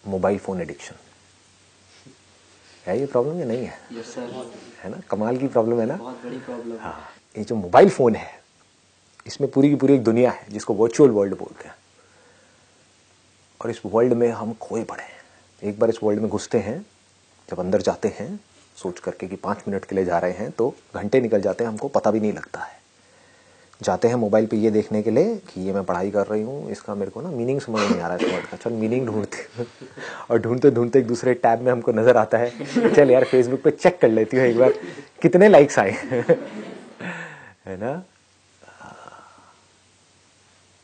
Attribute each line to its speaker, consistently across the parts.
Speaker 1: Mobile phone addiction. है ये problem या नहीं है?
Speaker 2: Yes sir.
Speaker 1: है ना, कमाल की प्रॉब्लम है ना।
Speaker 2: बहुत बड़ी प्रॉब्लम।
Speaker 1: हाँ, ये जो मोबाइल फोन है इसमें पूरी की पूरी एक दुनिया है जिसको वर्चुअल वर्ल्ड बोलते हैं, और इस वर्ल्ड में हम खोए पड़े हैं। एक बार इस वर्ल्ड में घुसते हैं, जब अंदर जाते हैं सोच करके कि 5 मिनट के लिए जा रहे हैं तो घंटे निकल जाते हैं, हमको पता भी नहीं लगता है। जाते हैं मोबाइल पे ये देखने के लिए कि ये मैं पढ़ाई कर रही हूँ, इसका मेरे को ना मीनिंग समझ नहीं आ रहा है इस वर्ड का, चल मीनिंग ढूंढते और ढूंढते ढूंढते एक दूसरे टैब में हमको नजर आता है, चल यार फेसबुक पे चेक कर लेती हूँ एक बार कितने लाइक्स आए है ना।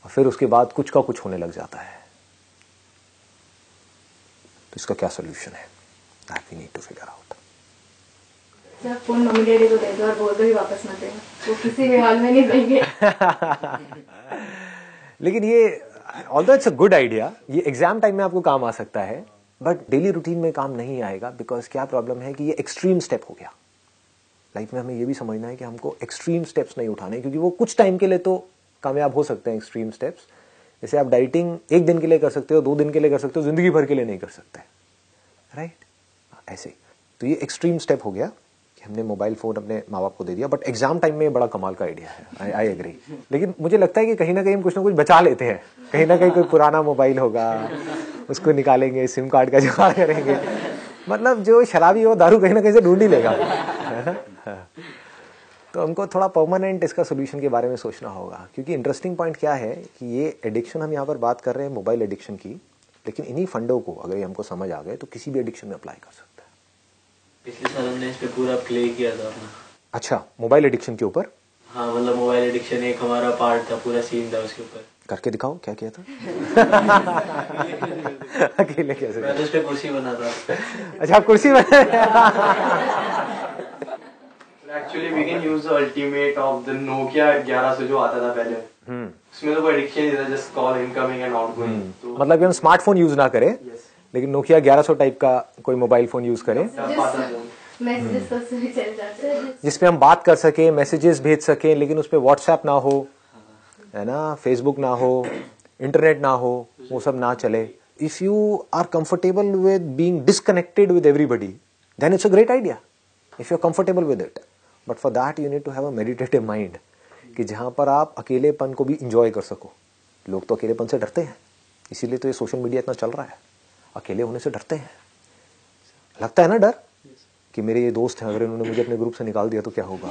Speaker 1: और फिर उसके बाद कुछ का कुछ होने लग जाता है। तो इसका क्या सोल्यूशन है? That we need to figure out.
Speaker 3: Phone mummy daddy को दे दो और बोल दो ही वापस मत देना, वो किसी भी हाल में नहीं देंगे।
Speaker 1: लेकिन ये although it's a good idea, ये एग्जाम टाइम में आपको काम आ सकता है, बट डेली रूटीन में काम नहीं आएगा। बिकॉज क्या प्रॉब्लम है कि ये एक्सट्रीम स्टेप हो गया। लाइफ में हमें ये भी समझना है कि हमको एक्सट्रीम स्टेप्स नहीं उठाने, क्योंकि वो कुछ टाइम के लिए तो कामयाब हो सकते हैं एक्सट्रीम स्टेप्स। जैसे आप डाइटिंग 1 दिन के लिए कर सकते हो, 2 दिन के लिए कर सकते हो, जिंदगी भर के लिए नहीं कर सकते, राइट? ऐसे तो ये एक्सट्रीम स्टेप हो गया कि हमने मोबाइल फोन अपने माँ बाप को दे दिया। बट एग्जाम टाइम में बड़ा कमाल का आइडिया है, आई एग्री। लेकिन मुझे लगता है कि कहीं ना कहीं हम कुछ ना कुछ बचा लेते हैं। कहीं ना कहीं कोई पुराना मोबाइल होगा, उसको निकालेंगे, सिम कार्ड का जुगाड़ करेंगे। मतलब जो शराबी हो दारू कहीं ना कहीं से ढूंढ ही लेगा। तो हमको थोड़ा परमानेंट इसका सोल्यूशन के बारे में सोचना होगा। क्योंकि इंटरेस्टिंग पॉइंट क्या है कि ये एडिक्शन हम यहाँ पर बात कर रहे हैं मोबाइल एडिक्शन की, लेकिन इन्हीं फंडों को अगर ये हमको समझ आ गए तो किसी भी एडिक्शन में अप्लाई कर सकते हैं।
Speaker 2: पिछले साल हमने इस पे पूरा प्ले किया था अपना।
Speaker 1: अच्छा, मोबाइल एडिक्शन के ऊपर?
Speaker 2: हाँ, मतलब मोबाइल एडिक्शन एक हमारा पार्ट था, पूरा सीन था उसके ऊपर।
Speaker 1: करके दिखाओ क्या किया था। अकेले कैसे?
Speaker 2: मैं तो उस पे कुर्सी बना था।
Speaker 1: अच्छा, आप कुर्सी बना।
Speaker 4: Actually, we can use the ultimate of the Nokia 1100 जो आता था पहले। उसमें तो कोई एडिक्शन नहीं था, just call incoming and outgoing. तो
Speaker 1: मतलब कि हम स्मार्टफोन यूज ना करें, लेकिन नोकिया 1100 टाइप का कोई मोबाइल फोन यूज करें
Speaker 3: मैसेजेस सबसे भी चल जाते हैं,
Speaker 1: जिसपे हम बात कर सके, मैसेजेस भेज सके, लेकिन उसपे व्हाट्सएप ना हो, है ना, फेसबुक ना हो, इंटरनेट ना हो, वो सब ना चले। If you are comfortable with being disconnected with everybody, then it's a great idea if you are comfortable with it. But for that you need to have a meditative mind, कि जहां पर आप अकेलेपन को भी इंजॉय कर सको। लोग तो अकेलेपन से डरते हैं, इसीलिए तो ये सोशल मीडिया इतना चल रहा है। अकेले होने से डरते हैं, लगता है ना डर कि मेरे ये दोस्त हैं, अगर इन्होंने मुझे अपने ग्रुप से निकाल दिया तो क्या होगा,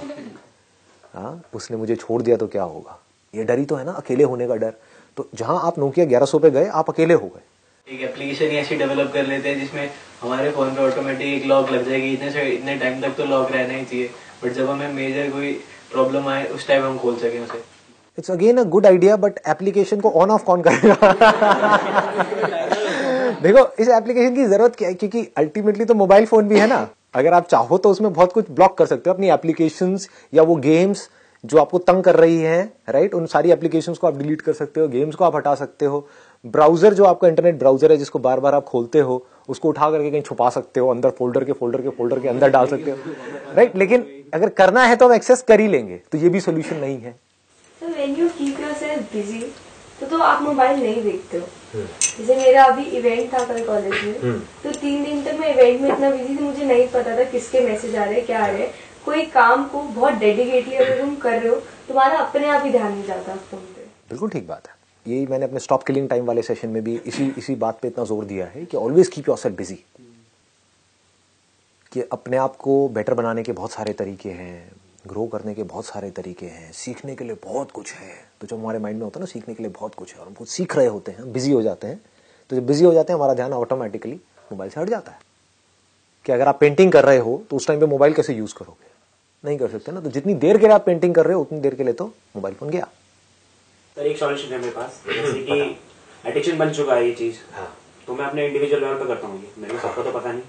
Speaker 1: हाँ, उसने मुझे छोड़ दिया तो क्या होगा। ये डर ही तो है ना, अकेले होने का डर। तो जहां आप नोकिया 1100 पे गए, आप अकेले हो गए।
Speaker 2: एक एप्लीकेशन ही ऐसी डेवलप कर लेते हैं जिसमें हमारे फोन पे ऑटोमेटिक एक लॉक लग जाएगी, इतने टाइम तक तो लॉक रहना ही चाहिए, बट जब हमें मेजर कोई प्रॉब्लम आए उस टाइम हम खोल सकें उसे।
Speaker 1: It's again a good idea, but application को ऑन ऑफ कौन करेगा? देखो, इस एप्लीकेशन की जरूरत क्या है, क्योंकि अल्टीमेटली तो मोबाइल फोन भी है ना। अगर आप चाहो तो उसमें बहुत कुछ ब्लॉक कर सकते हो, अपनी एप्लीकेशंस या वो गेम्स जो आपको तंग कर रही हैं, राइट, उन सारी एप्लीकेशंस को आप डिलीट कर सकते हो, गेम्स को आप हटा सकते हो। ब्राउजर जो आपका इंटरनेट ब्राउजर है जिसको बार बार आप खोलते हो, उसको उठा करके कहीं छुपा सकते हो, अंदर फोल्डर के अंदर डाल सकते हो, राइट। लेकिन अगर करना है तो हम एक्सेस कर ही लेंगे, तो ये भी सोल्यूशन नहीं है।
Speaker 3: So when you keep yourself busy, तो आप मोबाइल नहीं देखते हो। जैसे मेरा अभी इवेंट था कल कॉलेज में, तो 3 दिन तक मैं इवेंट में इतना बिजी थी, मुझे नहीं पता था किसके मैसेज आ रहे हैं, क्या आ रहे हैं। कोई काम को बहुत डेडिकेटली अगर तुम कर रहे हो, तुम्हारा अपने आप ही ध्यान नहीं जाता फोन पे।
Speaker 1: बिल्कुल ठीक बात है। यही मैंने अपने स्टॉप किलिंग टाइम वाले सेशन में भी इसी बात पे इतना जोर दिया है कि ऑलवेज कीप योरसेल्फ बिजी। कि अपने आप को बेटर बनाने के बहुत सारे तरीके हैं, ग्रो करने के बहुत सारे तरीके हैं, सीखने के लिए बहुत कुछ है। तो जब हमारे माइंड में होता है ना सीखने के लिए बहुत कुछ है और हम कुछ सीख रहे होते हैं, बिजी हो जाते हैं, तो जब बिजी हो जाते हैं हमारा ध्यान ऑटोमेटिकली मोबाइल से हट जाता है। कि अगर आप पेंटिंग कर रहे हो तो उस टाइम पे मोबाइल कैसे यूज करोगे? नहीं कर सकते ना। तो जितनी देर के लिए आप पेंटिंग कर रहे हो उतनी देर के लिए तो मोबाइल फोन गया।
Speaker 5: सर एक सॉल्यूशन है मेरे पास, जैसे कि एडिक्शन बन चुका है ये चीज, तो मैं अपने इंडिविजुअल लेवल पे करता हूँ। ये मेरे को सबको तो पता नहीं,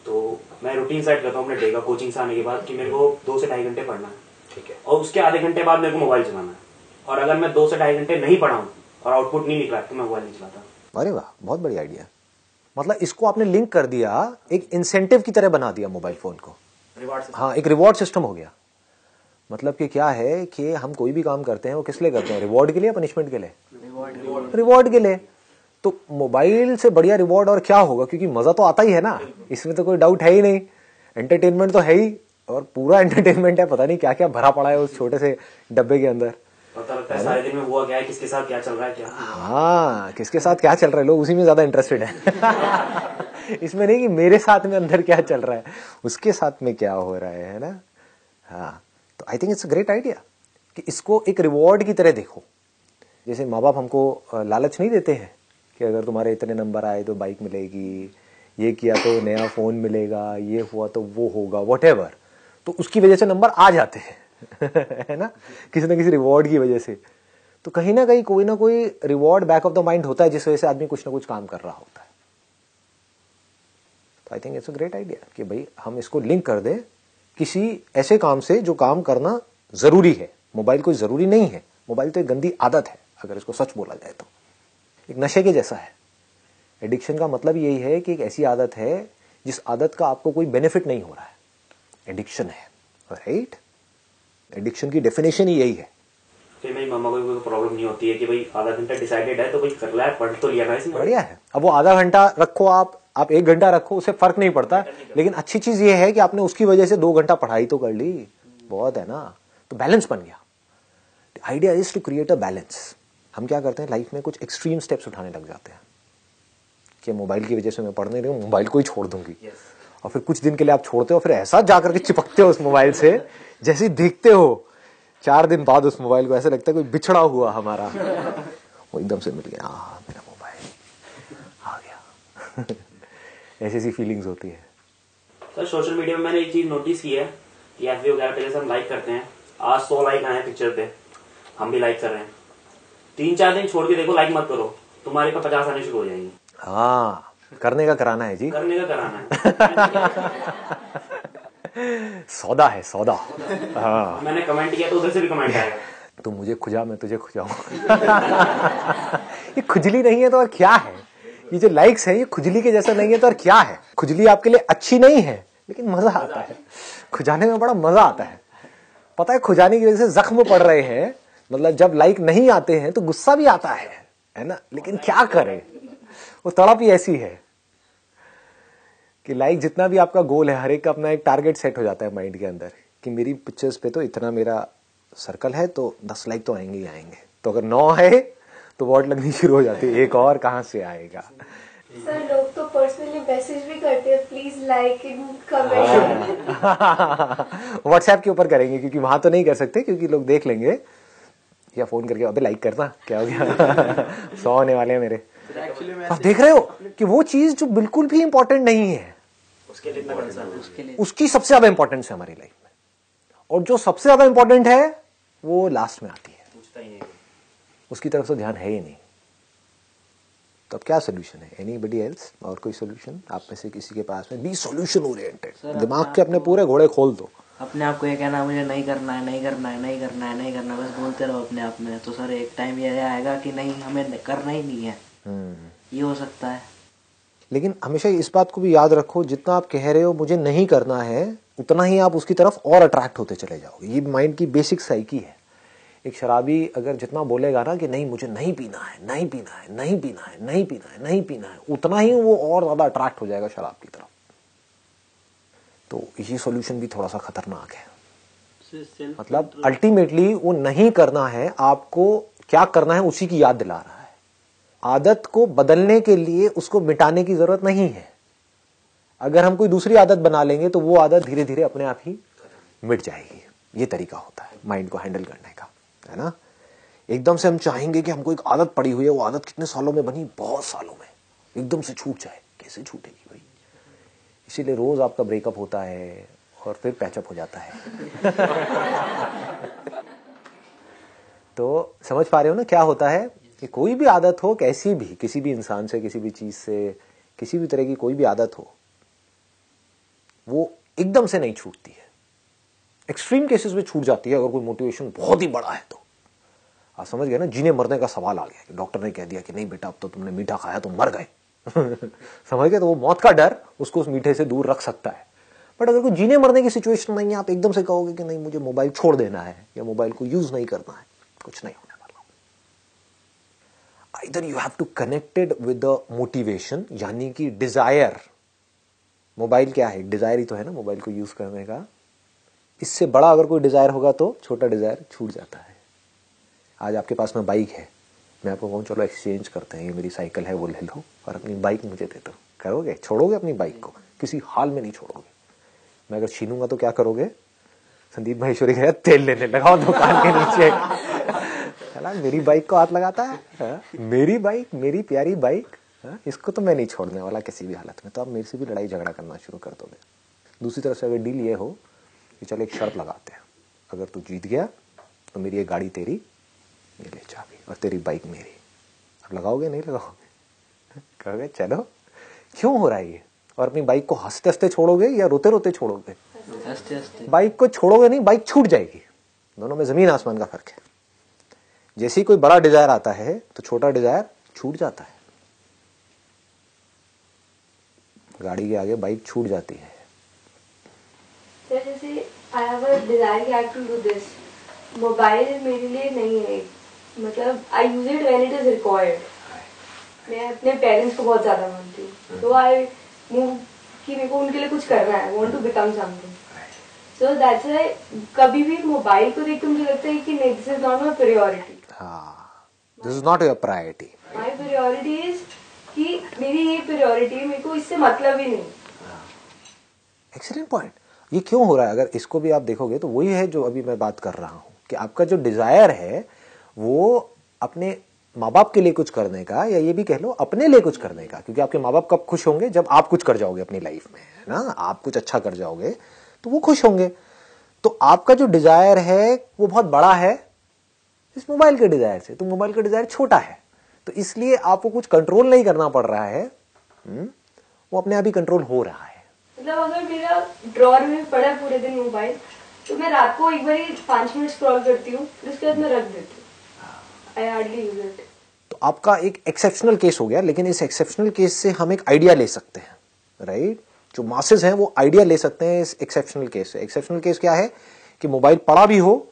Speaker 5: तो मैं रूटीन सेट करता हूँ अपने डे का कोचिंग से आने के बाद कि मेरे को 2 से 2.5 घंटे पढ़ना है, ठीक है, और उसके आधे घंटे बाद मेरे को मोबाइल चलाना है। और अगर मैं 2 से 2.5 घंटे नहीं पढ़ा हूँ और आउटपुट नहीं निकला तो मैं मोबाइल नहीं चलाता।
Speaker 1: अरे वाह, बहुत बड़ी आइडिया। मतलब इसको आपने लिंक कर दिया, एक इंसेंटिव की तरह बना दिया मोबाइल फोन को। हाँ, एक रिवॉर्ड सिस्टम हो गया। मतलब कि क्या है कि हम कोई भी काम करते हैं वो किस लिए करते हैं? रिवॉर्ड के लिए या पनिशमेंट के लिए? रिवॉर्ड के लिए। तो मोबाइल से बढ़िया रिवॉर्ड और क्या होगा, क्योंकि मजा तो आता ही है ना, इसमें तो कोई डाउट है ही नहीं। एंटरटेनमेंट तो है ही, और पूरा एंटरटेनमेंट है, पता नहीं क्या क्या भरा पड़ा है उस छोटे से डब्बे के अंदर।
Speaker 5: पता लगता है सारे दिन में हुआ क्या है, किसके साथ क्या चल रहा है, क्या
Speaker 1: हाँ, किसके साथ क्या चल रहा है, लोग उसी में ज्यादा इंटरेस्टेड है। इसमें नहीं कि मेरे साथ में अंदर क्या चल रहा है, उसके साथ में क्या हो रहा है ना। हाँ, तो I think it's a great idea कि इसको एक रिवॉर्ड की तरह देखो। जैसे माँ बाप हमको लालच नहीं देते हैं कि अगर तुम्हारे इतने नंबर आए तो बाइक मिलेगी, ये किया तो नया फोन मिलेगा, ये हुआ तो वो होगा, व्हाटएवर, तो उसकी वजह से नंबर आ जाते हैं। है ना, किसी ना किसी रिवॉर्ड की वजह से। तो कहीं ना कहीं कोई ना कोई reward back of the mind होता है जिस वजह से आदमी कुछ ना कुछ काम कर रहा होता है। तो I think it's a great idea कि भाई हम इसको लिंक कर दें किसी ऐसे काम से जो काम करना जरूरी है। मोबाइल कोई जरूरी नहीं है, मोबाइल तो एक गंदी आदत है, अगर इसको सच बोला जाए तो एक नशे के जैसा है। एडिक्शन का मतलब यही है कि एक ऐसी आदत है जिस आदत का आपको कोई बेनिफिट नहीं हो रहा है, एडिक्शन है, राइट। एडिक्शन की डेफिनेशन ही यही है।
Speaker 5: फिर मेरी मम्मा को कोई प्रॉब्लम नहीं होती है कि भाई आधा घंटा डिसाइडेड है तो भाई कर रहा है, पढ़ तो लिया ना इसमें,
Speaker 1: बढ़िया है। अब वो आधा घंटा रखो, आप 1 घंटा रखो, उससे फर्क नहीं पड़ता। लेकिन अच्छी चीज ये है कि आपने उसकी वजह से 2 घंटा पढ़ाई तो कर ली, बहुत है ना, तो बैलेंस बन गया। Idea is to create a balance. हम क्या करते हैं लाइफ में, कुछ एक्सट्रीम स्टेप्स उठाने लग जाते हैं कि मोबाइल की वजह से मैं पढ़ नहीं रही हूँ, मोबाइल को ही छोड़ दूंगी। और फिर कुछ दिन के लिए आप छोड़ते हो, फिर ऐसा जाकर के चिपकते हो उस मोबाइल से, जैसे देखते हो 4 दिन बाद उस मोबाइल को, ऐसा लगता है कोई बिछड़ा हुआ हमारा वो एकदम से मिल गया, मेरा मोबाइल आ गया। ऐसी ऐसी फीलिंग्स होती है।
Speaker 5: सर सोशल मीडिया में मैंने एक चीज नोटिस की है कि एफबी वगैरह पे जैसे हम लाइक करते हैं, आज 100 लाइक आए हैं पिक्चर पे, हम भी लाइक कर रहे हैं, 3-4 दिन छोड़ के देखो लाइक मत करो, तुम्हारे पे 50 आने शुरू हो जाएंगे।
Speaker 1: हाँ, करने का कराना है जी,
Speaker 5: करने का कराना है।
Speaker 1: सौदा है सौदा। हाँ,
Speaker 5: मैंने कमेंट किया तो उधर से भी कमेंट आएगा,
Speaker 1: तू मुझे खुजा, मैं तुझे खुजाऊं। ये खुजली नहीं है तो और क्या है, ये जो लाइक्स है ये खुजली के जैसा नहीं है तो और क्या है। खुजली आपके लिए अच्छी नहीं है, लेकिन मजा आता है, खुजाने में बड़ा मजा आता है। पता है, खुजाने की वजह से जख्म पड़ रहे हैं, मतलब जब लाइक नहीं आते हैं तो गुस्सा भी आता है ना, लेकिन क्या करें, वो तड़प ही ऐसी है कि लाइक जितना भी आपका गोल है, हर एक का अपना एक टारगेट सेट हो जाता है माइंड के अंदर कि मेरी पिक्चर्स पे तो इतना मेरा सर्कल है तो 10 लाइक तो आएंगे ही आएंगे। तो अगर 9 है तो वॉट लगनी शुरू हो जाती है, एक और कहां से आएगा।
Speaker 3: सर लोग तो पर्सनली मैसेज भी करते हैं, प्लीज लाइक कमेंट।
Speaker 1: व्हाट्सएप के ऊपर करेंगे क्योंकि वहां तो नहीं कर सकते, क्योंकि लोग देख लेंगे, या फोन करके अबे लाइक करना, क्या हो गया। 100 आने वाले हैं मेरे। आप देख रहे हो कि वो चीज जो बिल्कुल भी इंपॉर्टेंट नहीं है,
Speaker 5: उसके लिए इतना कंसर्न है,
Speaker 1: उसकी सबसे ज्यादा इंपॉर्टेंस है हमारी लाइफ में, और जो सबसे ज्यादा इंपॉर्टेंट है वो लास्ट में आती है,
Speaker 5: पूछता ही नहीं,
Speaker 1: उसकी तरफ से ध्यान है ही नहीं। तो अब क्या सोल्यूशन है, एनीबडी एल्स, और कोई सोल्यूशन आप में से किसी के पास में? बी सोल्यूशन ओरिएंटेड, दिमाग के अपने पूरे घोड़े खोल दो।
Speaker 6: अपने आप को ये कहना मुझे नहीं करना है, नहीं करना है, नहीं करना है, नहीं करना है, बस बोलते रहो अपने आप में, तो सर एक टाइम ये आएगा कि नहीं हमें करना ही नहीं है। ये हो सकता है।
Speaker 1: लेकिन हमेशा इस बात को भी याद रखो, जितना आप कह रहे हो मुझे नहीं करना है, उतना ही आप उसकी तरफ और अट्रैक्ट होते चले जाओगे। ये माइंड की बेसिक साइकी है। एक शराबी अगर जितना बोलेगा ना कि नहीं मुझे नहीं पीना है, नहीं पीना है, नहीं पीना है, नहीं पीना है, नहीं पीना है, उतना ही वो और ज्यादा अट्रैक्ट हो जाएगा शराब की तरफ। तो ये सॉल्यूशन भी थोड़ा सा खतरनाक है। मतलब अल्टीमेटली वो नहीं करना है, आपको क्या करना है उसी की याद दिला रहा है। आदत को बदलने के लिए उसको मिटाने की जरूरत नहीं है। अगर हम कोई दूसरी आदत बना लेंगे तो वो आदत धीरे धीरे अपने आप ही मिट जाएगी। ये तरीका होता है माइंड को हैंडल करने का, है ना। एकदम से हम चाहेंगे कि हमको एक आदत पड़ी हुई है, वो आदत कितने सालों में बनी, बहुत सालों में, एकदम से छूट जाए, कैसे छूटेगी भाई। इसीलिए रोज आपका ब्रेकअप होता है और फिर पैचअप हो जाता है। तो समझ पा रहे हो ना क्या होता है कि कोई भी आदत हो, कैसी भी, किसी भी इंसान से, किसी भी चीज से, किसी भी तरह की कोई भी आदत हो, वो एकदम से नहीं छूटती है। एक्सट्रीम केसेस में छूट जाती है अगर कोई मोटिवेशन बहुत ही बड़ा है तो। आप समझ गए ना, जीने मरने का सवाल आ गया कि डॉक्टर ने कह दिया कि नहीं बेटा अब तो तुमने मीठा खाया तो मर गए। समझ गए, तो वो मौत का डर उसको उस मीठे से दूर रख सकता है। बट अगर कोई जीने मरने की सिचुएशन नहीं है, आप एकदम से कहोगे कि नहीं मुझे मोबाइल छोड़ देना है या मोबाइल को यूज नहीं करना है, कुछ नहीं होने वाला। Either you have to connected with the motivation, यानी कि डिजायर। मोबाइल क्या है? डिजायर ही तो है ना मोबाइल को यूज करने का। इससे बड़ा अगर कोई डिजायर होगा तो छोटा डिजायर छूट जाता है। आज आपके पास में बाइक है, मैं आपको कहूँ चलो एक्सचेंज करते हैं, ये मेरी साइकिल है वो ले लो और अपनी बाइक मुझे दे दो, करोगे? छोड़ोगे अपनी बाइक को? किसी हाल में नहीं छोड़ोगे। मैं अगर छीनूंगा तो क्या करोगे? संदीप माहेश्वरी कहेगा तेल लेने लगाओ दुकान के नीचे। चला मेरी बाइक को हाथ लगाता है, हा? मेरी बाइक, मेरी प्यारी बाइक, हा? इसको तो मैं नहीं छोड़ने वाला किसी भी हालत में। तो आप मेरे से भी लड़ाई झगड़ा करना शुरू कर दोगे। दूसरी तरफ से अगर डील ये हो कि चलो एक शर्त लगाते हैं, अगर तू जीत गया तो मेरी ये गाड़ी तेरी, ये ले चाबी, और तेरी बाइक मेरी। अब लगाओगे नहीं लगाओगे? कहोगे चलो। क्यों हो रहा है ये? और अपनी बाइक को हंसते हंसते छोड़ोगे या रोते रोते छोड़ोगे?
Speaker 6: हंसते हंसते।
Speaker 1: बाइक को छोड़ोगे नहीं, बाइक छूट जाएगी। दोनों में जमीन आसमान का फर्क है। जैसे ही कोई बड़ा डिजायर आता है तो छोटा डिजायर छूट जाता है। गाड़ी के आगे बाइक छूट जाती है।
Speaker 3: जैसे आई हैव अ डिजायर कि I have to do this, mobile मेरे लिए नहीं है, मतलब I use it when it is required. मैं अपने पेरेंट्स को बहुत ज्यादा मानती हूँ, तो आई मूव कि मेरे को उनके लिए कुछ करना है, want to become something. So that's why कभी भी मोबाइल को देख के मुझे लगता है कि नहीं, this is not my priority.
Speaker 1: हाँ, this is not your priority.
Speaker 3: My priority is कि मेरी ये प्रायोरिटी है, मेरे को इससे मतलब ही नहीं।
Speaker 1: Excellent point. ये क्यों हो रहा है? अगर इसको भी आप देखोगे तो वही है जो अभी मैं बात कर रहा हूं कि आपका जो डिजायर है वो अपने माँ बाप के लिए कुछ करने का, या ये भी कह लो अपने लिए कुछ करने का। क्योंकि आपके माँ बाप कब खुश होंगे? जब आप कुछ कर जाओगे अपनी लाइफ में, है ना? आप कुछ अच्छा कर जाओगे तो वो खुश होंगे। तो आपका जो डिजायर है वो बहुत बड़ा है इस मोबाइल के डिजायर से, तो मोबाइल का डिजायर छोटा है। तो इसलिए आपको कुछ कंट्रोल नहीं करना पड़ रहा है, वो अपने आप ही कंट्रोल हो रहा है।
Speaker 3: मतलब अगर मेरा ड्रॉअर में पड़ा है पूरे दिन मोबाइल, तो मैं रात को एक बार 5 मिनट स्क्रॉल करती हूँ, फिर उसके बाद मैं रख देती हूँ। I hardly use it.
Speaker 1: तो आपका एक एक्सेप्शनल केस हो गया, लेकिन इस एक्सेप्शनल केस से हम एक आइडिया ले सकते हैं, राइट? जो मासेस हैं वो आइडिया ले सकते हैं इस एक्सेप्शनल केस से। एक्सेप्शनल केस क्या है कि मोबाइल पड़ा भी हो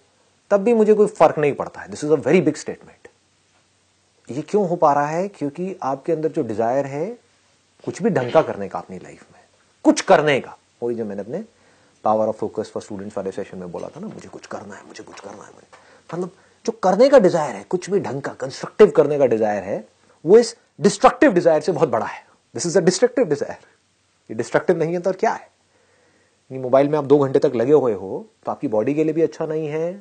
Speaker 1: तब भी मुझे कोई फर्क नहीं पड़ता है। This is a very big statement. ये क्यों हो पा रहा है? क्योंकि आपके अंदर जो डिजायर है कुछ भी ढंग का करने का अपनी लाइफ में, कुछ करने का, वही जो मैंने अपने power of focus for students वाले सेशन में बोला था ना, मुझे कुछ करना है, मुझे कुछ करना है, मतलब जो करने का डिजायर है, कुछ भी ढंग का कंस्ट्रक्टिव करने का डिजायर है, वो इस डिस्ट्रक्टिव डिजायर से बहुत बड़ा है। This is a destructive desire. ये डिस्ट्रक्टिव नहीं है तो क्या है? मोबाइल में आप 2 घंटे तक लगे हुए हो तो आपकी बॉडी के लिए भी अच्छा नहीं है,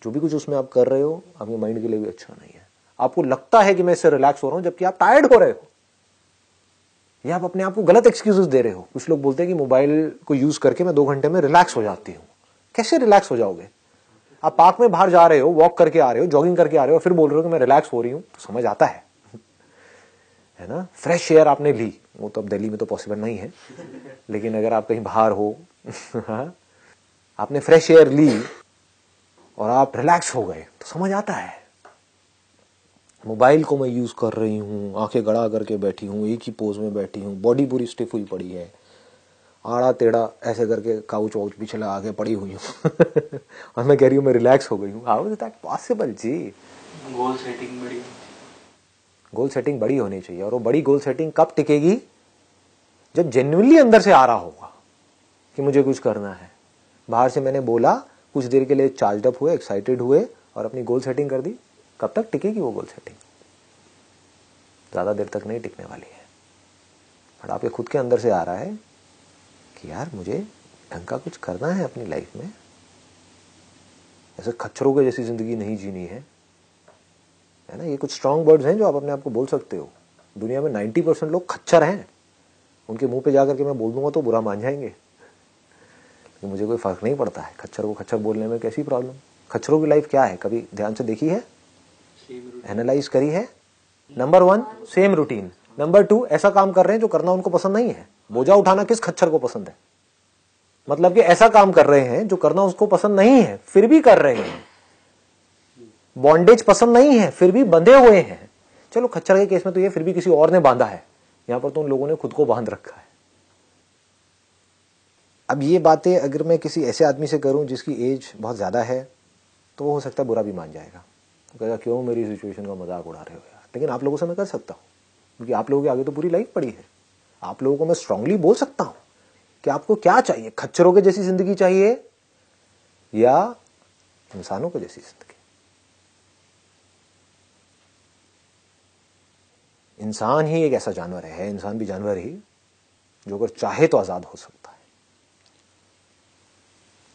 Speaker 1: जो भी कुछ उसमें आप कर रहे हो आपके माइंड के लिए भी अच्छा नहीं है। आपको लगता है कि मैं इससे रिलैक्स हो रहा हूं, जबकि आप टायर्ड हो रहे हो, या आप अपने आप को गलत एक्सक्यूजेस दे रहे हो। कुछ लोग बोलते हैं कि मोबाइल को यूज करके मैं 2 घंटे में रिलैक्स हो जाती हूं। कैसे रिलैक्स हो जाओगे? आप पार्क में बाहर जा रहे हो, वॉक करके आ रहे हो, जॉगिंग करके आ रहे हो, फिर बोल रहे हो कि मैं रिलैक्स हो रही हूं, तो समझ आता है ना? फ्रेश एयर आपने ली, वो तो अब दिल्ली में तो पॉसिबल नहीं है, लेकिन अगर आप कहीं बाहर हो आपने फ्रेश एयर ली और आप रिलैक्स हो गए तो समझ आता है। मोबाइल को मैं यूज कर रही हूं, आंखें गड़ा करके बैठी हूं, एक ही पोज में बैठी हूं, बॉडी पूरी स्टिफ हुई पड़ी है, आड़ा टेढ़ा ऐसे करके काउच वाउच पीछे लगा के पड़ी हुई हूं और मैं कह रही हूं मैं रिलैक्स हो गई हूं। हाउ इज दैट पॉसिबल जी?
Speaker 2: गोल सेटिंग बड़ी,
Speaker 1: गोल सेटिंग बड़ी होनी चाहिए। और वो बड़ी गोल सेटिंग कब टिकेगी? जब जेन्युइनली अंदर से आ रहा होगा कि मुझे कुछ करना है। बाहर से मैंने बोला, कुछ देर के लिए चार्ज अप हुए, एक्साइटेड हुए और अपनी गोल सेटिंग कर दी। कब तक टिकेगी वो गोल सेटिंग? ज्यादा देर तक नहीं टिकने वाली है। बट आपके खुद के अंदर से आ रहा है कि यार मुझे ढंग का कुछ करना है अपनी लाइफ में, ऐसे खच्चरों के जैसी जिंदगी नहीं जीनी है ना? ये कुछ स्ट्रॉन्ग वर्ड्स हैं जो आप अपने आप को बोल सकते हो। दुनिया में 90% लोग खच्चर हैं, उनके मुंह पे जाकर के मैं बोल दूंगा तो बुरा मान जाएंगे, लेकिन मुझे कोई फर्क नहीं पड़ता है। खच्चर को खच्चर बोलने में कैसी प्रॉब्लम? खच्चरों की लाइफ क्या है? कभी ध्यान से देखी है, एनालाइज करी है? नंबर 1 सेम रूटीन, नंबर 2 ऐसा काम कर रहे हैं जो करना उनको पसंद नहीं है। बोझा उठाना किस खच्चर को पसंद है? मतलब कि ऐसा काम कर रहे हैं जो करना उसको पसंद नहीं है, फिर भी कर रहे हैं। बॉन्डेज पसंद नहीं है, फिर भी बंधे हुए हैं। चलो खच्चर के केस में तो ये फिर भी किसी और ने बांधा है, यहां पर तो उन लोगों ने खुद को बांध रखा है। अब ये बातें अगर मैं किसी ऐसे आदमी से करूं जिसकी एज बहुत ज्यादा है, तो वो हो सकता है बुरा भी मान जाएगा, कहेगा क्यों मेरी सिचुएशन का मजाक उड़ा रहे हो यार, लेकिन आप लोगों से मैं कर सकता हूँ, क्योंकि आप लोगों के आगे तो पूरी लाइफ पड़ी है। आप लोगों को मैं स्ट्रांगली बोल सकता हूँ कि आपको क्या चाहिए, खच्चरों के जैसी जिंदगी चाहिए या इंसानों के जैसी जिंदगी। इंसान ही एक ऐसा जानवर है, इंसान भी जानवर ही, जो अगर चाहे तो आजाद हो सकता है,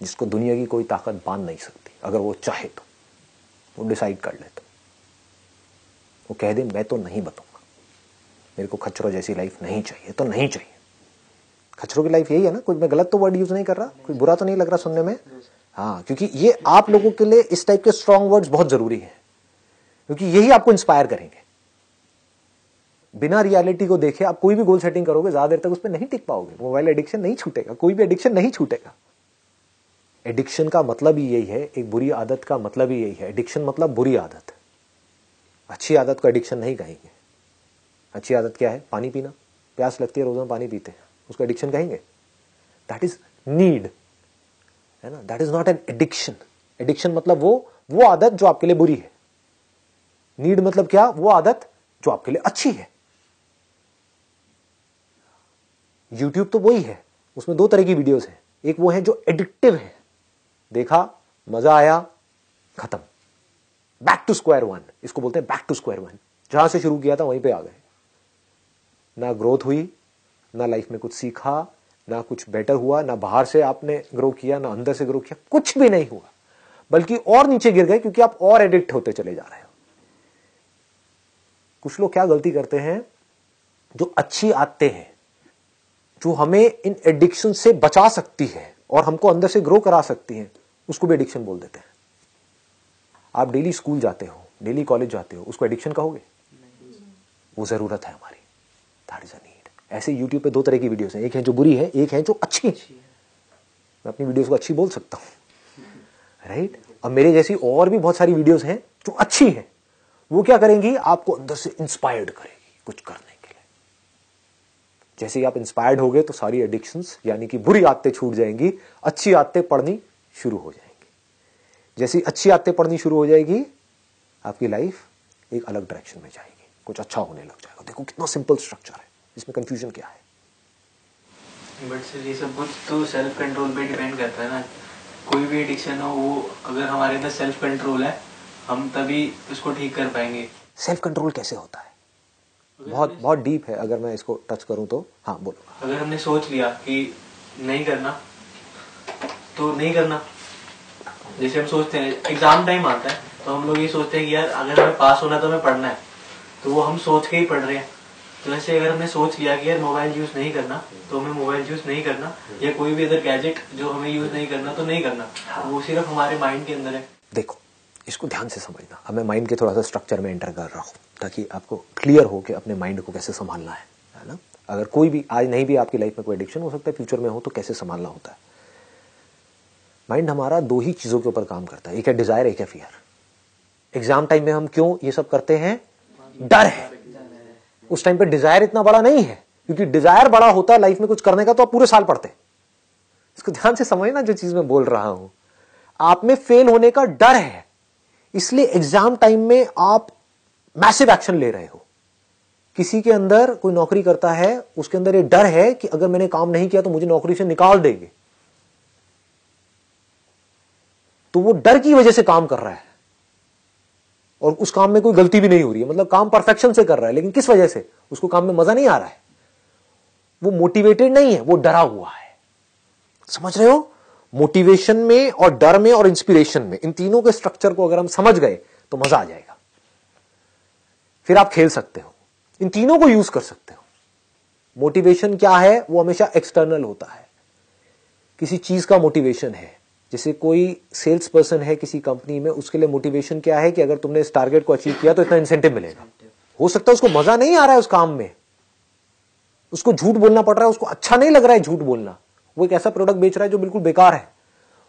Speaker 1: जिसको दुनिया की कोई ताकत बांध नहीं सकती। अगर वो चाहे तो वो डिसाइड कर ले, तो वो कह दे मैं तो नहीं बताऊंगा, मेरे को खच्चरों जैसी लाइफ नहीं चाहिए तो नहीं चाहिए। खच्चरों की लाइफ यही है ना, कोई मैं गलत तो वर्ड यूज नहीं कर रहा, कोई बुरा तो नहीं लग रहा सुनने में? हाँ, क्योंकि ये आप लोगों के लिए इस टाइप के स्ट्रॉन्ग वर्ड्स बहुत जरूरी है, क्योंकि यही आपको इंस्पायर करेंगे। बिना रियलिटी को देखे आप कोई भी गोल सेटिंग करोगे, ज्यादा देर तक उस पर नहीं टिक पाओगे। मोबाइल एडिक्शन नहीं छूटेगा, कोई भी एडिक्शन नहीं छूटेगा। एडिक्शन का मतलब ही यही है, एक बुरी आदत का मतलब ही यही है। एडिक्शन मतलब बुरी आदत, अच्छी आदत को एडिक्शन नहीं कहेंगे। अच्छी आदत क्या है? पानी पीना, प्यास लगती है रोजाना पानी पीते हैं, उसको एडिक्शन कहेंगे? दैट इज नीड, है ना, that is not an addiction. Addiction मतलब वो आदत जो आपके लिए बुरी है। नीड मतलब क्या? वो आदत जो आपके लिए अच्छी है। YouTube तो वही है, उसमें दो तरह की वीडियोस हैं। एक वो है जो एडिक्टिव है, देखा मजा आया खत्म, बैक टू स्क्वायर वन, इसको बोलते हैं बैक टू स्क्वायर वन। जहां से शुरू किया था वहीं पे आ गए, ना ग्रोथ हुई, ना लाइफ में कुछ सीखा, ना कुछ बेटर हुआ, ना बाहर से आपने ग्रो किया, ना अंदर से ग्रो किया, कुछ भी नहीं हुआ, बल्कि और नीचे गिर गए, क्योंकि आप और एडिक्ट होते चले जा रहे हो। कुछ लोग क्या गलती करते हैं, जो अच्छी आदतें हैं, जो हमें इन एडिक्शन से बचा सकती है और हमको अंदर से ग्रो करा सकती हैं, उसको भी एडिक्शन बोल देते हैं। आप डेली स्कूल जाते हो, डेली कॉलेज जाते हो, उसको एडिक्शन कहोगे? वो जरूरत है हमारी, दैट इज अ नीड। ऐसे यूट्यूब पे दो तरह की वीडियोस हैं, एक है जो बुरी है, एक है जो अच्छी है। मैं अपनी वीडियोस को अच्छी बोल सकता हूं, राइट? और मेरे जैसी और भी बहुत सारी वीडियोस हैं जो अच्छी हैं। वो क्या करेंगी? आपको अंदर से इंस्पायर्ड करेगी कुछ करने के लिए। जैसे ही आप इंस्पायर्ड होगे तो सारी एडिक्शंस यानी कि बुरी आदतें छूट जाएंगी, अच्छी आदतें पढ़नी शुरू हो जाएंगी। जैसी अच्छी आदतें पढ़नी शुरू हो जाएगी, आपकी लाइफ एक अलग डायरेक्शन में जाएगी, कुछ अच्छा होने लग जाएगा। देखो कितना सिंपल स्ट्रक्चर है, इसमें कंफ्यूजन क्या है?
Speaker 2: बट सर ये सब कुछ तो सेल्फ कंट्रोल पे डिपेंड करता है ना। कोई भी एडिक्शन हो, वो अगर हमारे अंदर सेल्फ कंट्रोल है, हम तभी उसको ठीक कर पाएंगे।
Speaker 1: सेल्फ कंट्रोल कैसे होता है? बहुत डीप है, अगर मैं इसको टच करूं तो। हाँ बोलो।
Speaker 2: अगर हमने सोच लिया कि नहीं करना तो नहीं करना। जैसे हम सोचते हैं एग्जाम टाइम आता है तो हम लोग ये सोचते हैं कि यार अगर हमें पास होना तो हमें पढ़ना है, तो वो हम सोच के ही पढ़ रहे हैं। तो वैसे अगर हमने सोच लिया कि यार मोबाइल यूज नहीं करना, तो हमें मोबाइल यूज नहीं करना, या कोई भी अदर गैजेट जो हमें यूज नहीं करना तो नहीं करना। वो सिर्फ हमारे माइंड के अंदर है।
Speaker 1: देखो इसको ध्यान से समझना। अब मैं माइंड के थोड़ा सा स्ट्रक्चर में एंटर कर रहा हूं ताकि आपको क्लियर हो कि अपने माइंड को कैसे संभालना है ना। अगर कोई भी आज नहीं भी आपकी लाइफ में कोई एडिक्शन हो सकता है, फ्यूचर में हो, तो कैसे संभालना होता है। माइंड हमारा दो ही चीजों के ऊपर काम करता है, एक है डिजायर, एक है फियर। एग्जाम टाइम में हम क्यों ये सब करते हैं? डर है। उस टाइम पे डिजायर इतना बड़ा नहीं है, क्योंकि डिजायर बड़ा होता लाइफ में कुछ करने का तो आप पूरे साल पढ़ते। इसको ध्यान से समझना जो चीज मैं बोल रहा हूं। आप में फेल होने का डर है, इसलिए एग्जाम टाइम में आप मैसिव एक्शन ले रहे हो। किसी के अंदर कोई नौकरी करता है, उसके अंदर ये डर है कि अगर मैंने काम नहीं किया तो मुझे नौकरी से निकाल देंगे, तो वो डर की वजह से काम कर रहा है और उस काम में कोई गलती भी नहीं हो रही है, मतलब काम परफेक्शन से कर रहा है। लेकिन किस वजह से? उसको काम में मजा नहीं आ रहा है, वो मोटिवेटेड नहीं है, वो डरा हुआ है। समझ रहे हो? मोटिवेशन में और डर में और इंस्पिरेशन में, इन तीनों के स्ट्रक्चर को अगर हम समझ गए तो मजा आ जाएगा। फिर आप खेल सकते हो, इन तीनों को यूज कर सकते हो। मोटिवेशन क्या है? वो हमेशा एक्सटर्नल होता है, किसी चीज का मोटिवेशन है। जैसे कोई सेल्स पर्सन है किसी कंपनी में, उसके लिए मोटिवेशन क्या है कि अगर तुमने इस टारगेट को अचीव किया तो इतना इंसेंटिव मिलेगा। हो सकता है उसको मजा नहीं आ रहा है उस काम में, उसको झूठ बोलना पड़ रहा है, उसको अच्छा नहीं लग रहा है झूठ बोलना, वो एक ऐसा प्रोडक्ट बेच रहा है जो बिल्कुल बेकार है।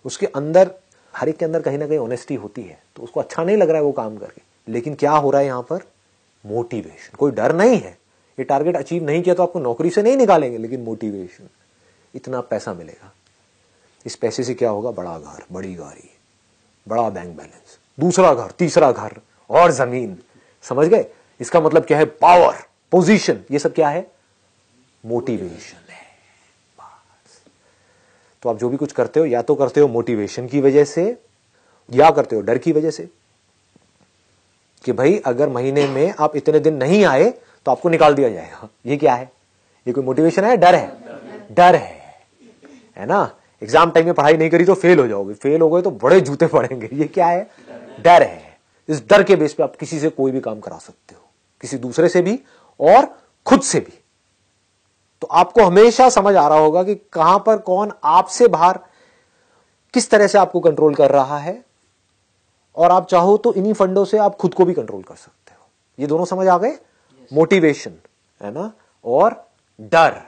Speaker 1: उसके अंदर, हर एक के अंदर कहीं ना कहीं ऑनेस्टी होती है, तो उसको अच्छा नहीं लग रहा है वो काम करके। लेकिन क्या हो रहा है यहां पर? मोटिवेशन। कोई डर नहीं है, ये टारगेट अचीव नहीं किया तो आपको नौकरी से नहीं निकालेंगे, लेकिन मोटिवेशन, इतना पैसा मिलेगा, इस पैसे से क्या होगा? बड़ा घर, बड़ी गाड़ी, बड़ा बैंक बैलेंस, दूसरा घर, तीसरा घर और जमीन। समझ गए? इसका मतलब क्या है? पावर, पोजीशन, ये सब क्या है? मोटिवेशन है। बस। तो आप जो भी कुछ करते हो, या तो करते हो मोटिवेशन की वजह से, या करते हो डर की वजह से कि भाई अगर महीने में आप इतने दिन नहीं आए तो आपको निकाल दिया जाएगा। ये क्या है? ये कोई मोटिवेशन है? डर है। डर है ना? एग्जाम टाइम में पढ़ाई नहीं करी तो फेल हो जाओगे, फेल हो गए तो बड़े जूते पड़ेंगे। ये क्या है? डर है। इस डर के बेस पे आप किसी से कोई भी काम करा सकते हो, किसी दूसरे से भी और खुद से भी। तो आपको हमेशा समझ आ रहा होगा कि कहां पर कौन आपसे बाहर किस तरह से आपको कंट्रोल कर रहा है, और आप चाहो तो इन्हीं फंडों से आप खुद को भी कंट्रोल कर सकते हो। ये दोनों समझ आ गए? मोटिवेशन है ना, और डर।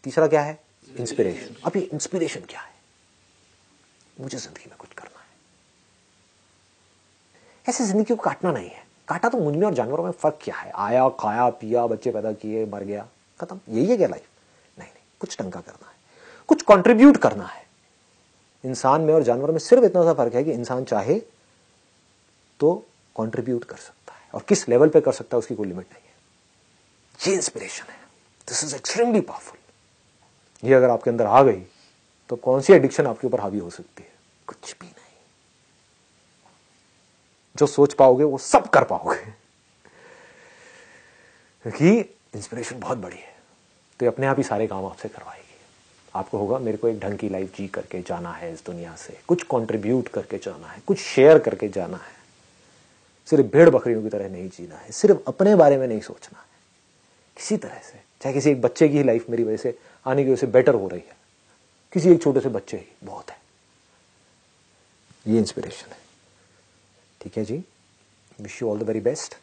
Speaker 1: तीसरा क्या है? इंस्पिरेशन। अब ये इंस्पिरेशन क्या है? मुझे जिंदगी में कुछ करना है। ऐसे जिंदगी को काटना नहीं है। काटा तो मुझ में और जानवरों में फर्क क्या है? आया, खाया, पिया, बच्चे पैदा किए, मर गया, खत्म। यही है क्या लाइफ? नहीं, कुछ ढंग का करना है, कुछ कंट्रीब्यूट करना है। इंसान में और जानवर में सिर्फ इतना सा फर्क है कि इंसान चाहे तो कंट्रीब्यूट कर सकता है, और किस लेवल पे कर सकता है उसकी कोई लिमिट नहीं है। ये इंस्पिरेशन है। This is extremely powerful. ये अगर आपके अंदर आ गई तो कौन सी एडिक्शन आपके ऊपर हावी हो सकती है? कुछ भी नहीं। जो सोच पाओगे वो सब कर पाओगे, क्योंकि इंस्पिरेशन बहुत बड़ी है। तो ये अपने आप ही सारे काम आपसे करवाएगी। आपको होगा मेरे को एक ढंग की लाइफ जी करके जाना है, इस दुनिया से कुछ कंट्रीब्यूट करके जाना है, कुछ शेयर करके जाना है। सिर्फ भेड़ बकरियों की तरह नहीं जीना है, सिर्फ अपने बारे में नहीं सोचना है। किसी तरह से, चाहे किसी एक बच्चे की ही लाइफ मेरी वजह से आने की वजह से बेटर हो रही है, किसी एक छोटे से बच्चे ही बहुत है। ये इंस्पिरेशन है। ठीक है जी, wish you all the very best.